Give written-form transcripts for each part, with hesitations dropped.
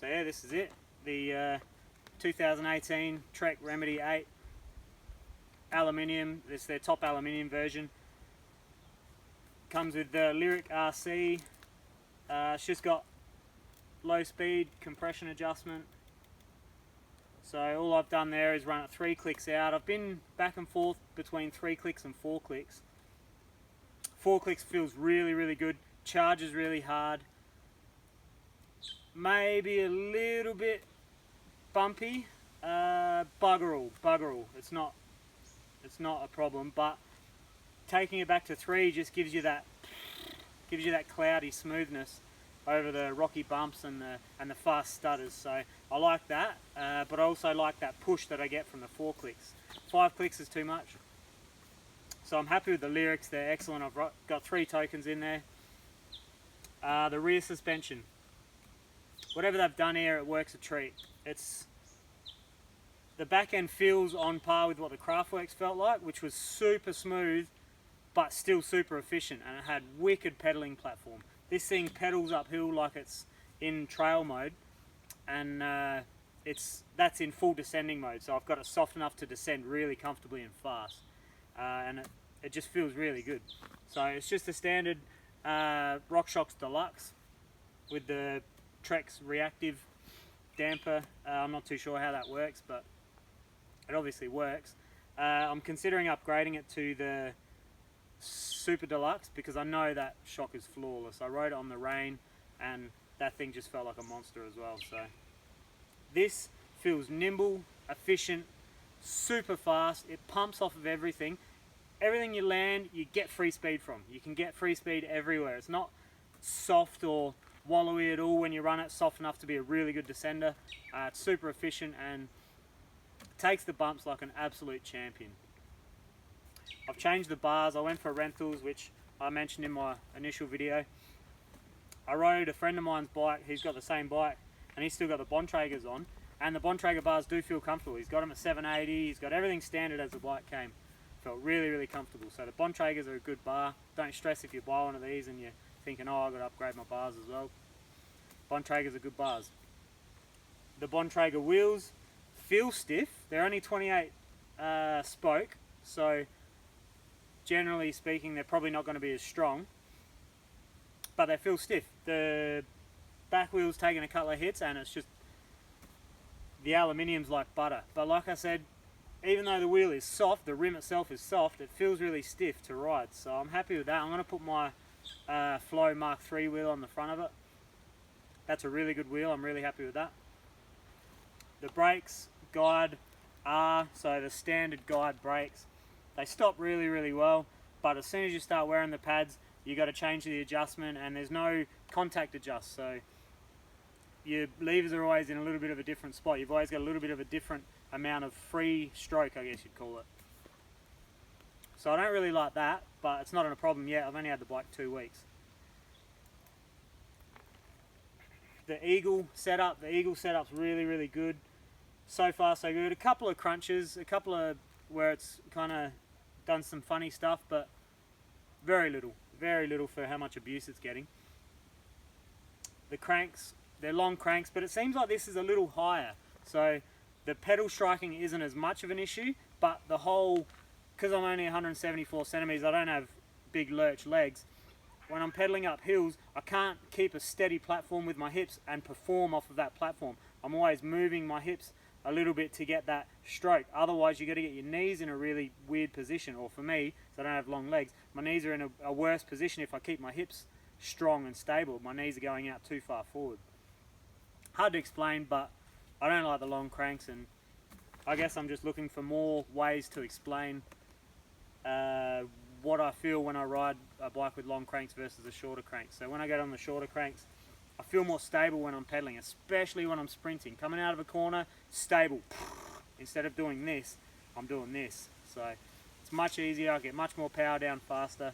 So yeah, this is it. The 2018 Trek Remedy 8 aluminium. This is their top aluminium version. Comes with the Lyric RC. It's just got low speed compression adjustment. So all I've done there is run it 3 clicks out. I've been back and forth between 3 clicks and 4 clicks. 4 clicks feels really good, charges really hard. Maybe a little bit bumpy, bugger all. It's not a problem, but taking it back to 3 just gives you that cloudy smoothness over the rocky bumps and the fast stutters. So I like that, but I also like that push that I get from the 4 clicks. 5 clicks is too much. So I'm happy with the Lyrics, they're excellent. I've got 3 tokens in there. The rear suspension, whatever they've done here, it works a treat. The back end feels on par with what the Craftworks felt like, which was super smooth, but still super efficient, and it had wicked pedaling platform. This thing pedals uphill like it's in trail mode, and that's in full descending mode, so I've got it soft enough to descend really comfortably and fast, and it just feels really good. So it's just a standard RockShox Deluxe with the Trek's reactive damper. I'm not too sure how that works, but it obviously works. I'm considering upgrading it to the Super Deluxe because I know that shock is flawless. I rode it on the rain and that thing just felt like a monster as well. So this feels nimble, efficient, super fast. It pumps off of everything. Everything you land, you get free speed from. You can get free speed everywhere. It's not soft or wallowy at all when you run it. Soft enough to be a really good descender. It's super efficient and takes the bumps like an absolute champion. I've changed the bars. I went for rentals, which I mentioned in my initial video. I rode a friend of mine's bike. He's got the same bike and he's still got the Bontrager's on, and the Bontrager bars do feel comfortable. He's got them at 780. He's got everything standard as the bike came. Felt really comfortable. So the Bontragers are a good bar. Don't stress if you buy one of these and you're thinking, oh, I've got to upgrade my bars as well. Bontragers are good bars. The Bontrager wheels feel stiff. They're only 28 spoke, so generally speaking they're probably not going to be as strong, but they feel stiff. The back wheel's taking a couple of hits and it's just, the aluminium's like butter. But like I said, even though the wheel is soft, the rim itself is soft, it feels really stiff to ride. So I'm happy with that. I'm going to put my Flow Mark III wheel on the front of it. That's a really good wheel. I'm really happy with that. The brakes, guide are, so the standard guide brakes, they stop really well, but as soon as you start wearing the pads, you got to change the adjustment, and there's no contact adjust, so your levers are always in a little bit of a different spot. You've always got a little bit of a different amount of free stroke, I guess you'd call it. So I don't really like that, but it's not a problem yet. I've only had the bike 2 weeks. The Eagle setup's really good. So far so good. A couple of crunches, a couple of where it's kind of done some funny stuff, but very little for how much abuse it's getting. The cranks, they're long cranks, but it seems like this is a little higher, so the pedal striking isn't as much of an issue, but the whole, because I'm only 174 centimeters, I don't have big lurch legs. When I'm pedaling up hills, I can't keep a steady platform with my hips and perform off of that platform. I'm always moving my hips a little bit to get that stroke. Otherwise, you got to get your knees in a really weird position, or for me, so I don't have long legs, my knees are in a worse position if I keep my hips strong and stable. My knees are going out too far forward. Hard to explain, but I don't like the long cranks, and I guess I'm just looking for more ways to explain what I feel when I ride a bike with long cranks versus a shorter crank. So when I get on the shorter cranks, I feel more stable when I'm pedaling, especially when I'm sprinting. Coming out of a corner, stable. Instead of doing this, I'm doing this. So it's much easier, I get much more power down faster,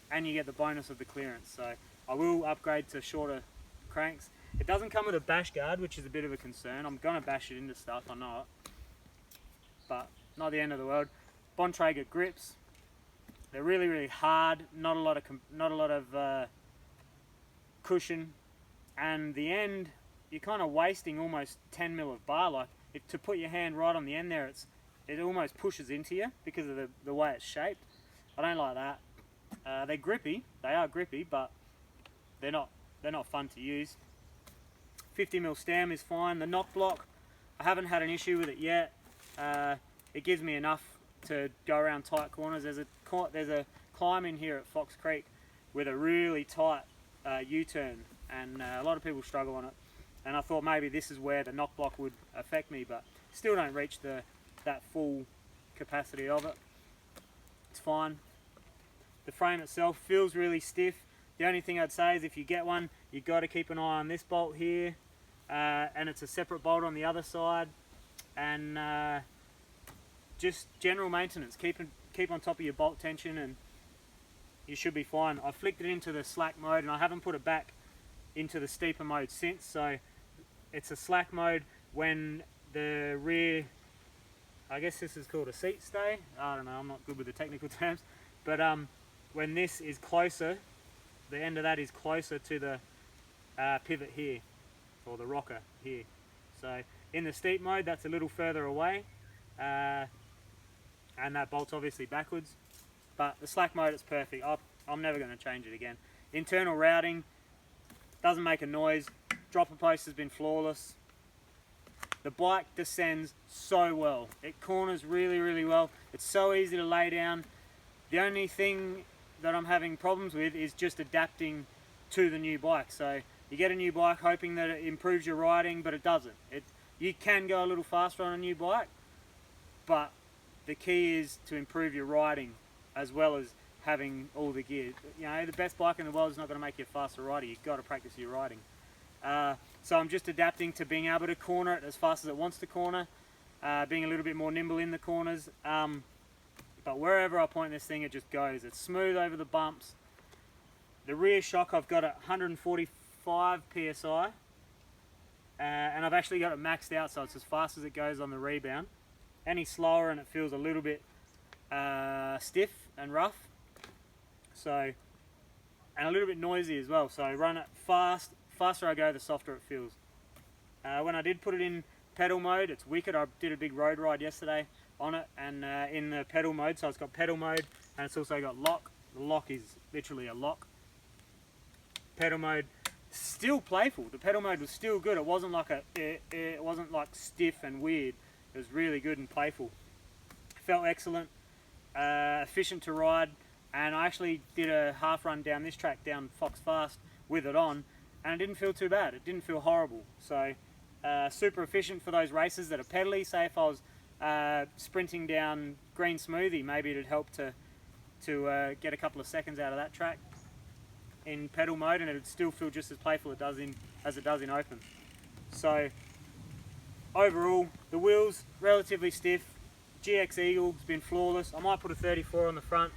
and you get the bonus of the clearance. So I will upgrade to shorter cranks. It doesn't come with a bash guard, which is a bit of a concern. I'm going to bash it into stuff, I know it, but not the end of the world. Bontrager grips, they're really hard, not a lot of cushion, and the end you're kind of wasting almost 10 mil of bar. Like, to put your hand right on the end there, it almost pushes into you because of the way it's shaped. I don't like that. They're grippy. They are grippy, but they're not fun to use. 50 mil stem is fine. The knock block, I haven't had an issue with it yet. It gives me enough to go around tight corners. There's a climb in here at Fox Creek with a really tight U-turn, and a lot of people struggle on it. And I thought maybe this is where the knock block would affect me, but still don't reach that full capacity of it. It's fine. The frame itself feels really stiff. The only thing I'd say is if you get one, you've got to keep an eye on this bolt here, and it's a separate bolt on the other side. And just general maintenance. Keep on top of your bolt tension, and you should be fine. I flicked it into the slack mode, and I haven't put it back into the steeper mode since. So it's a slack mode when the rear, I guess this is called a seat stay. I don't know. I'm not good with the technical terms, but when this is closer, the end of that is closer to the pivot here, or the rocker here. So in the steep mode, that's a little further away, and that bolt's obviously backwards. But the slack mode, it's perfect. I'm never going to change it again. Internal routing doesn't make a noise. Dropper post has been flawless. The bike descends so well. It corners really, really well. It's so easy to lay down. The only thing that I'm having problems with is just adapting to the new bike. So you get a new bike hoping that it improves your riding, but it doesn't. You can go a little faster on a new bike, but the key is to improve your riding as well as having all the gear. You know, the best bike in the world is not going to make you a faster rider. You've got to practice your riding. So I'm just adapting to being able to corner it as fast as it wants to corner, being a little bit more nimble in the corners. But wherever I point this thing, it just goes. It's smooth over the bumps. The rear shock, I've got at 145 PSI, and I've actually got it maxed out, so it's as fast as it goes on the rebound. Any slower and it feels a little bit stiff and rough. So, and a little bit noisy as well. So I run it fast. Faster I go, the softer it feels. When I did put it in pedal mode, it's wicked. I did a big road ride yesterday on it, and in the pedal mode, so it's got pedal mode and it's also got lock. The lock is literally a lock. Pedal mode, still playful. The pedal mode was still good. It wasn't like it wasn't like stiff and weird. It was really good and playful. Felt excellent, efficient to ride, and I actually did a half run down this track down Fox Fast with it on, and it didn't feel too bad. It didn't feel horrible. So super efficient for those races that are pedally. Say if I was sprinting down Green Smoothie, maybe it'd help to get a couple of seconds out of that track in pedal mode, and it'd still feel just as playful as it does in open. So overall, the wheels relatively stiff. GX Eagle has been flawless. I might put a 34 on the front.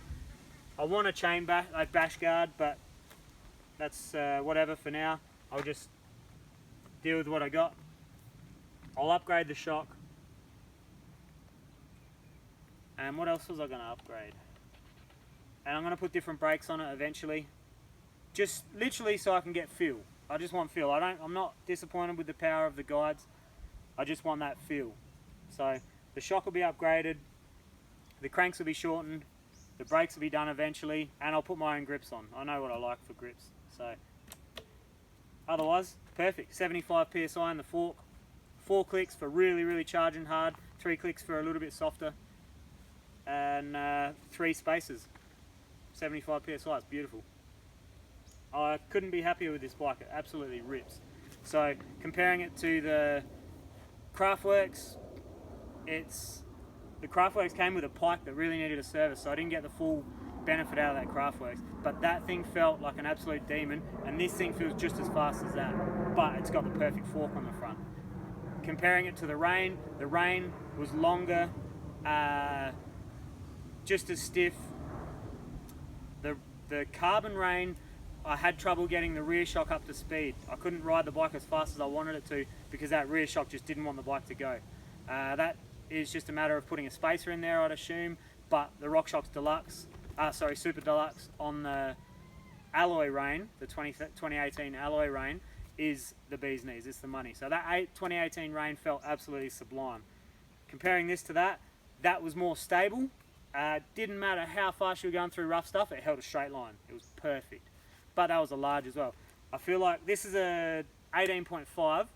I want a chain bash guard, but that's whatever for now. I'll just deal with what I got. I'll upgrade the shock. And what else was I going to upgrade? And I'm going to put different brakes on it eventually. Just literally so I can get feel. I just want feel. I'm not disappointed with the power of the guides. I just want that feel. So the shock will be upgraded. The cranks will be shortened. The brakes will be done eventually. And I'll put my own grips on. I know what I like for grips. So otherwise, perfect. 75 PSI in the fork. 4 clicks for really, really charging hard. 3 clicks for a little bit softer. And 3 spaces. 75 PSI, it's beautiful. I couldn't be happier with this bike. It absolutely rips. So comparing it to the Craftworks, the Craftworks came with a pike that really needed a service, so I didn't get the full benefit out of that Craftworks. But that thing felt like an absolute demon, and this thing feels just as fast as that, but it's got the perfect fork on the front. Comparing it to the Rain was longer, just as stiff. The Carbon Rain, I had trouble getting the rear shock up to speed. I couldn't ride the bike as fast as I wanted it to because that rear shock just didn't want the bike to go. That is just a matter of putting a spacer in there, I'd assume, but the RockShox Deluxe, Super Deluxe on the Alloy Rain, the 2018 Alloy Rain, is the bee's knees, it's the money. So that 2018 Rain felt absolutely sublime. Comparing this to that, that was more stable. Didn't matter how fast you were going through rough stuff, it held a straight line. It was perfect. But that was a large as well. I feel like this is a 18.5.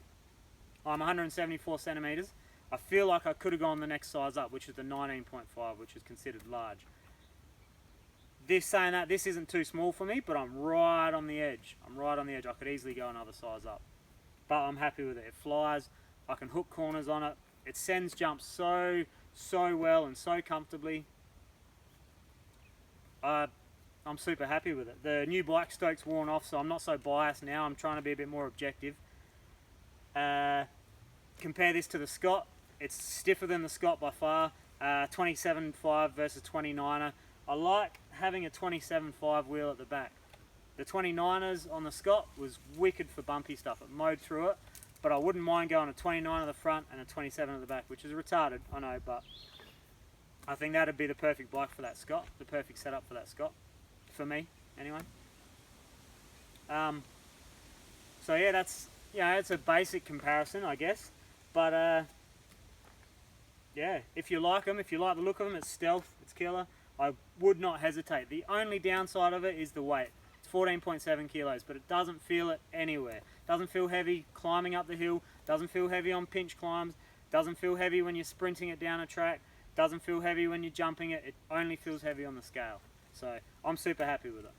I'm 174 centimeters. I feel like I could have gone the next size up, which is the 19.5, which is considered large. Saying that, this isn't too small for me, but I'm right on the edge. I could easily go another size up. But I'm happy with it. It flies. I can hook corners on it. It sends jumps so well and so comfortably. I'm super happy with it. The new bike stoke's worn off, so I'm not so biased now. I'm trying to be a bit more objective. Compare this to the Scott. It's stiffer than the Scott by far. 27.5 versus 29er. I like having a 27.5 wheel at the back. The 29ers on the Scott was wicked for bumpy stuff. It mowed through it, but I wouldn't mind going a 29 at the front and a 27 at the back, which is retarded, I know, but I think that'd be the perfect bike for that Scott, the perfect setup for that Scott, for me, anyway. So yeah, that's, it's a basic comparison, I guess, but yeah, if you like them, if you like the look of them, it's stealth, it's killer. I would not hesitate. The only downside of it is the weight. It's 14.7 kilos, but it doesn't feel it anywhere. Doesn't feel heavy climbing up the hill, doesn't feel heavy on pinch climbs, doesn't feel heavy when you're sprinting it down a track, doesn't feel heavy when you're jumping it. It only feels heavy on the scale. So I'm super happy with it.